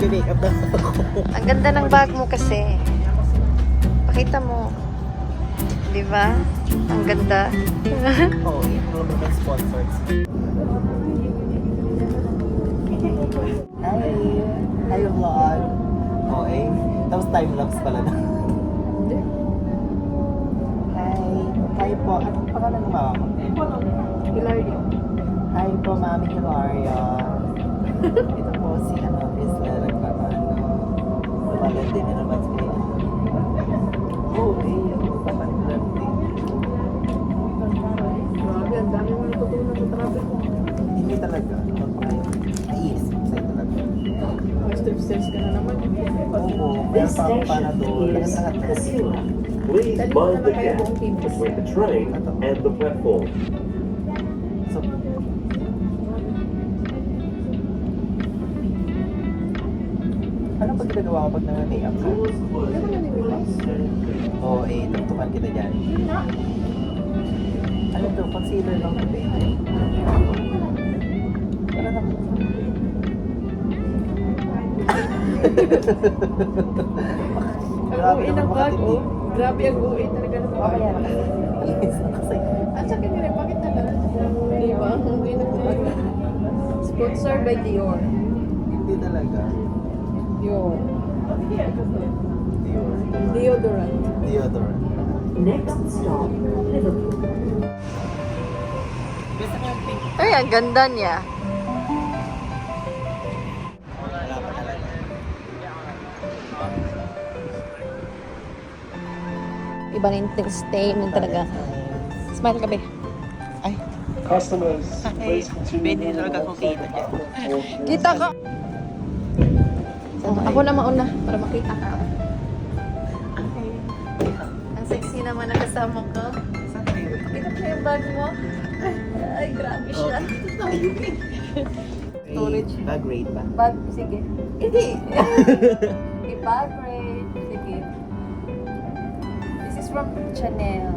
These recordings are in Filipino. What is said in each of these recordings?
Nag-makeup na ako. Ang ganda ng bag mo kasi. Pakita mo. Di ba? Ang ganda. Oo, ito naman sponsored. Hi! Hi, vlog! Okay. Tapos time-lapse pala na. Hi! Hi po. Anong pangalan ng mama mo? Hilario. Hi po, Mami Hilaria. Ito po si Isla nagpapano. Lumalandi na naman si Kaya. Oh, papanlandi. Grabe, ang dami mo natutunan sa travel mo. Hindi talaga. Naiisip sa'yo talaga. Step-steps ka na naman. Oo, meron pa ang panadol. Lahat na. Please mind the gap between the train and the platform. So, ano pag ginagawa ko pag nang-makeup ka? Oo, tugtukan kita dyan. Ano to? Concealer lang to, babe. Wala na. Ang uwi ng bag, oh. Grabe ang uwi talaga ng bag. Mamaya na. Yes, nakasay. At sa akin nila, bakit na lang? Di ba? Ang uwi ng bag. Sponsored by Dior. Hindi talaga. Dior. Dior. Deodorant. Deodorant. Next stop, Liverpool. Gusto mo yung pink? Ay, ang ganda niya. Wala pa talaga. Ibang statement talaga. Smile ka, be. Ay, Customers, please continue. Pwede talaga kung kita dyan. Kita ka! Ako na mauna para makita ka. Ang sexy naman ang kasama ko. Saan kayo? Pakita mo yung bag mo. Ay, grabe siya. Tayo eh. Storage. Bag rate ba? Bag, sige. Hindi. Bag rate. Sige. This is from Chanel.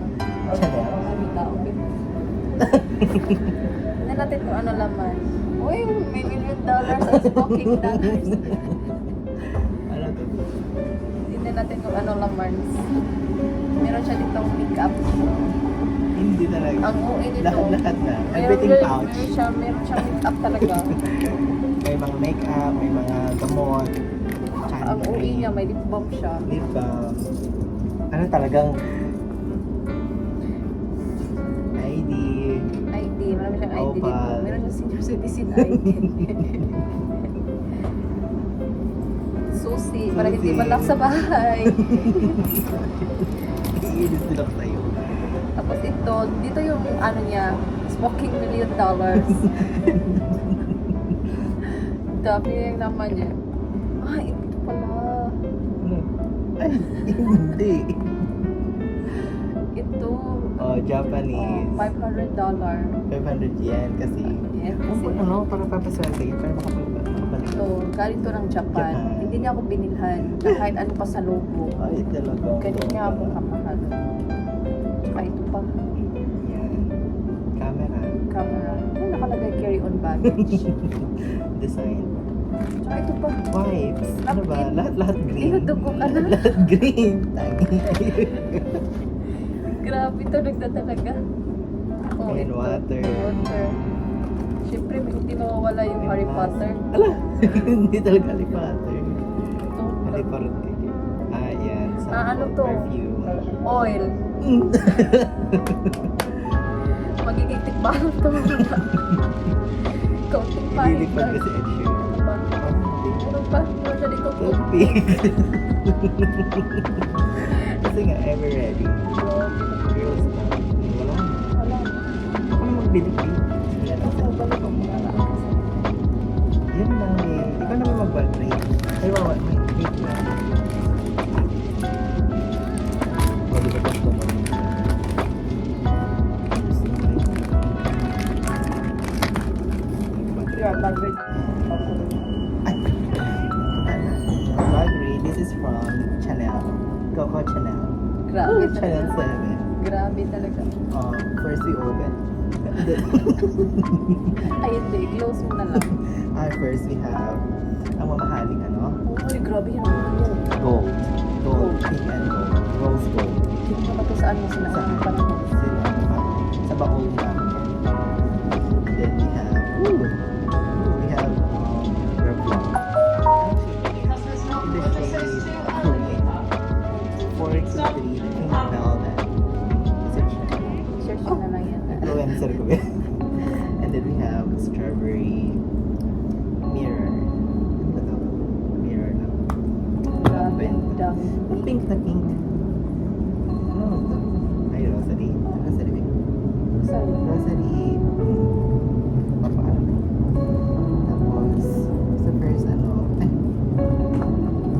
Chanel? Ano daw? Tignan natin kung ano laman. Uy, may $1 million sa smoking dollars. Ano to? Tignan natin kung ano laman. Meron siya ditong makeup. Hindi talaga. Ang OA nito. Lahat na. Everything pouch. Meron siyang makeup talaga. May mga makeup, may mga gamot. Ang OA niya, may lip balm siya. Lip balm. Ano talagang ID. ID, marami siyang ID dito. Opal. Meron siyang senior citizen ID. Susi, para hindi Susi. malak sa bahay. Iinis nila ko sa'yo. Tapos ito, dito yung ano niya, smoking $1 million. Dami yung naman niya. Ay, ito pala. Ay, hindi. Ito. Oh, Japanese. $500. 500 yen kasi. Yan, kasi Ano, para papaswerte. Para makapagpapalik. ito, galing to ng Japan. Japan. Hindi niya ako binilhan. Na kahit ano pa sa logo. Ay, talaga. Ganyan niya ako kamahal. Tsaka ito pa, Yan. Camera. camera. Ano nakalagay carry-on baggage. Design. Tsaka ito pa. Wipes. Ano ba? Napkin. Lahat green. Inudugo ka na. Lahat green. Tangi. Grabe ito, nagtatalaga. Oh, And ito. water. Water. Siyempre, hindi mawawala yung Harry Potter. Ala, hindi talaga Harry Potter. Ito, Harry Potter. Ah, yan. ano to? Perfume. oil. Magiging tikbahan to. Kaunting pahit Lilipad lang. kasi Ed Sheeran. Ano ba? Meron pa. Meron siya dito. Toothpick. Kasi nga, ever ready. Girls na. Wala na. Wala. Ako na magbili-bili. Ako balik ko muna lang. Yan lang eh. Ikaw naman mag-bag-rate. Ay, wawa. Wait lang. Wali ka customer. Yeah, bag-rate. Ay! Bag-rate. This is from Chanel. Coco Chanel. Grabe Chanel talaga. 7. Grabe talaga. First we open. Ay, hindi. Close mo na lang. First we have ang mamahaling ano. Ay, grabe yun. Gold. Gold. Pink and gold. Rose gold. Hindi ko pa to saan mo sinasabi pa naman. Sila sa baon lang. Then we have Revlon. In the shade Korean 423, the pink velvet. Search na. Search na lang yan. Influencer ko ba? And then we have strawberry mirror. Ano ba to? Mirror lang. Grabe, ang dami. Ang pink na pink. Ano ba to? Ay, rosary. Rosary ba? Sorry. Rosary. Papaano? Tapos, sa first ano,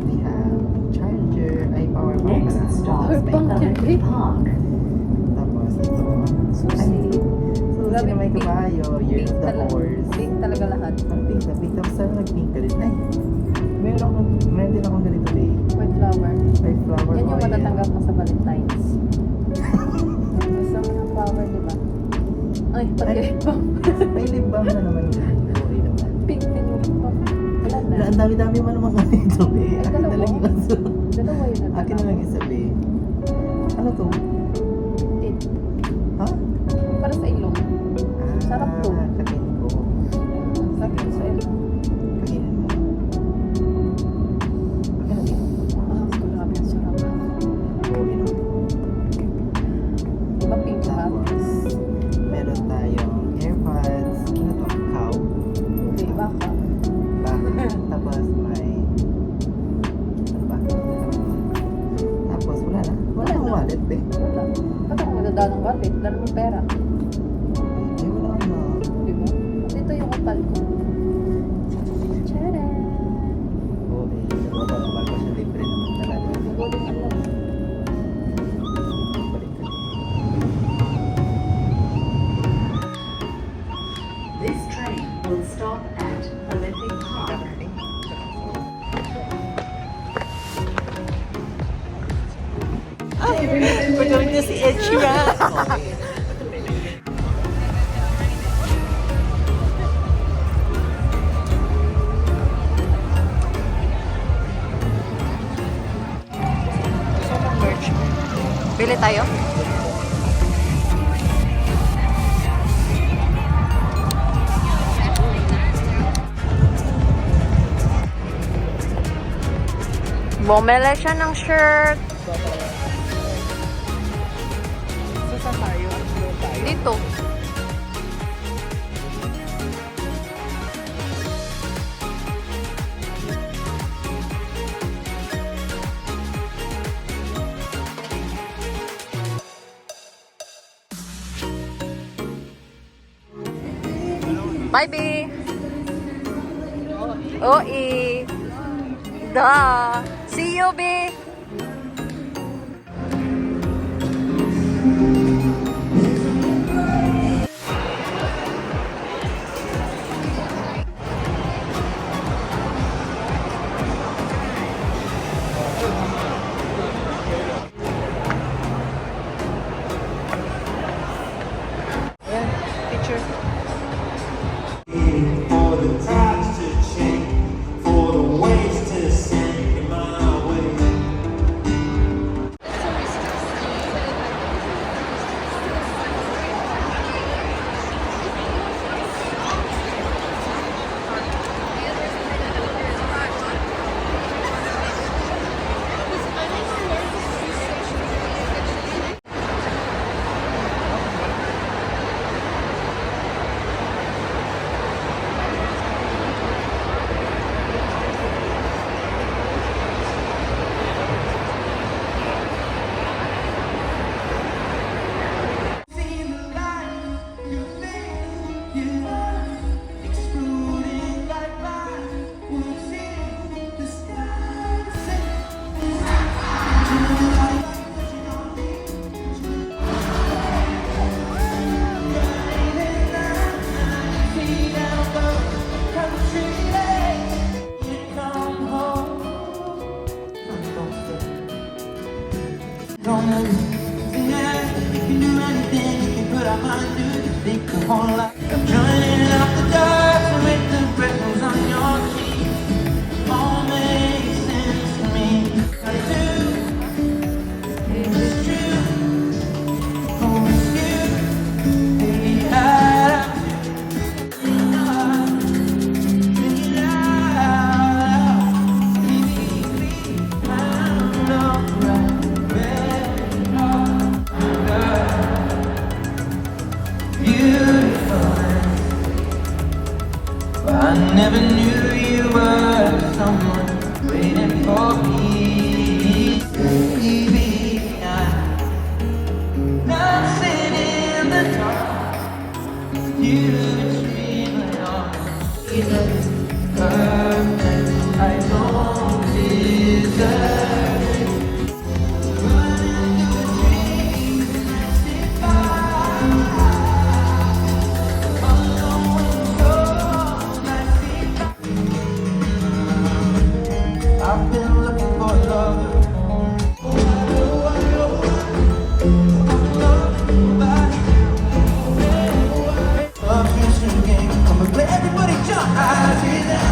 we have charger, ay power bank Next pala. stop, Power bank. Olympic Park. Tapos ito, Susi. susi Grabe, na may pink. kabayo, year Pink of the talaga. horse. Pink talaga lahat. Ang pink na pink. Tapos sana nag-pink ka rin. Ay, meron din akong ganito eh. White flower. May flower Yan yung oil. matatanggap mo sa Valentine's. Gusto mo ng flower, di ba? Ay, pag-lip balm. May lip balm na naman din. Okay naman. Pink din yung lip balm. Wala na. Ang dami-dami mo naman ganito eh. Ay, Akin na lang dalawa. isa. Dalawa yun na Akin na lang isa eh. Ano to? Tin. Ha? Para sa ilong. Sarap to. Kainin ko. Sarap to sa ilong. Kainin mo. Akin na din. Ah, grabe ang sarap. Okay naman. Di ba pink ba? Tapos, meron tayong AirPods. Ano to? Cow? Hindi, baka. Tapos may... Ano ba? Tapos wala na. Wala Wala akong na. wallet eh. Wala. Ba't ako magdadala ng wallet? Dala mo pera. Eh, wala na. Di ba? Dito yung upal ko. Tcharan! Oo eh. Nababal ko siya. Libre naman talaga. Golden alam. Balik ka. This train will stop at Olympic Park. We're going to see Ed Sheeran. Bili tayo? Bumili siya ng shirt. Saan tayo? Dito. Bye, B. OE. Da. See you, B. Picture. For the tides to change, for the waves to sink in my way. I never knew you were someone waiting for me. Baby, I'm dancing in the dark. You between my arms. It's perfect. I don't deserve it. Running through a dream, I sit by. Alone with your I sit by. I've been looking for love. Everybody jump, I see that.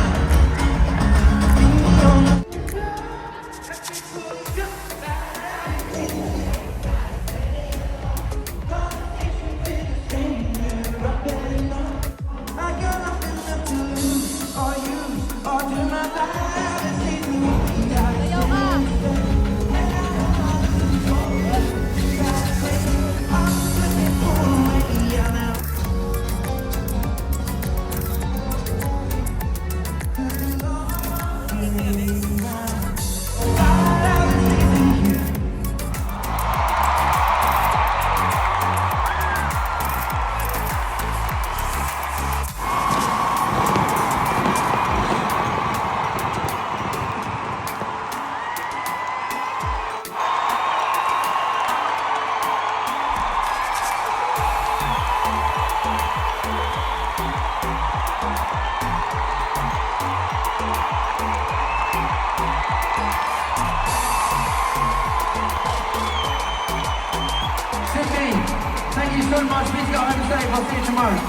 Thank you so much. Please go home safe. I'll see you tomorrow.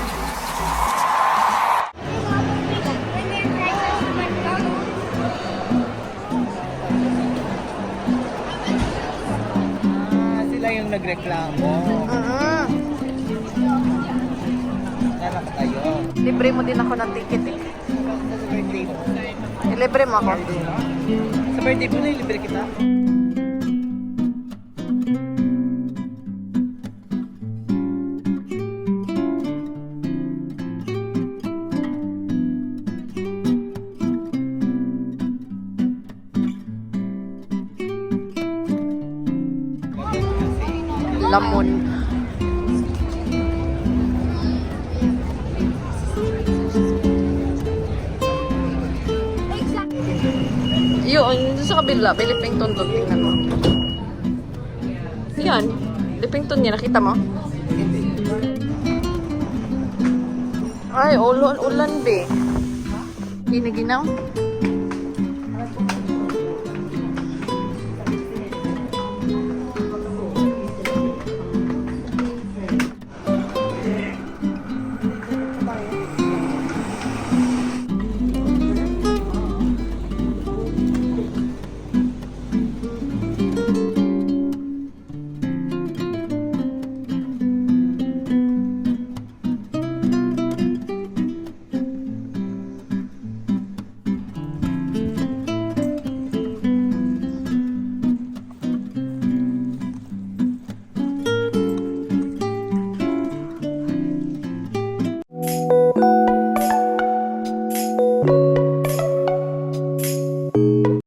Sila yung nagreklamo. Anak tayo. Libre mo din ako ng ticket eh. Sa birthday mo. Libre mo ako. Sa birthday mo, nilibre kita. Lamon. Yun, sa kabila, may Lipington doon. Tingnan mo. Yan. Lipington niya, nakita mo? Ay, ulan be. Giniginaw.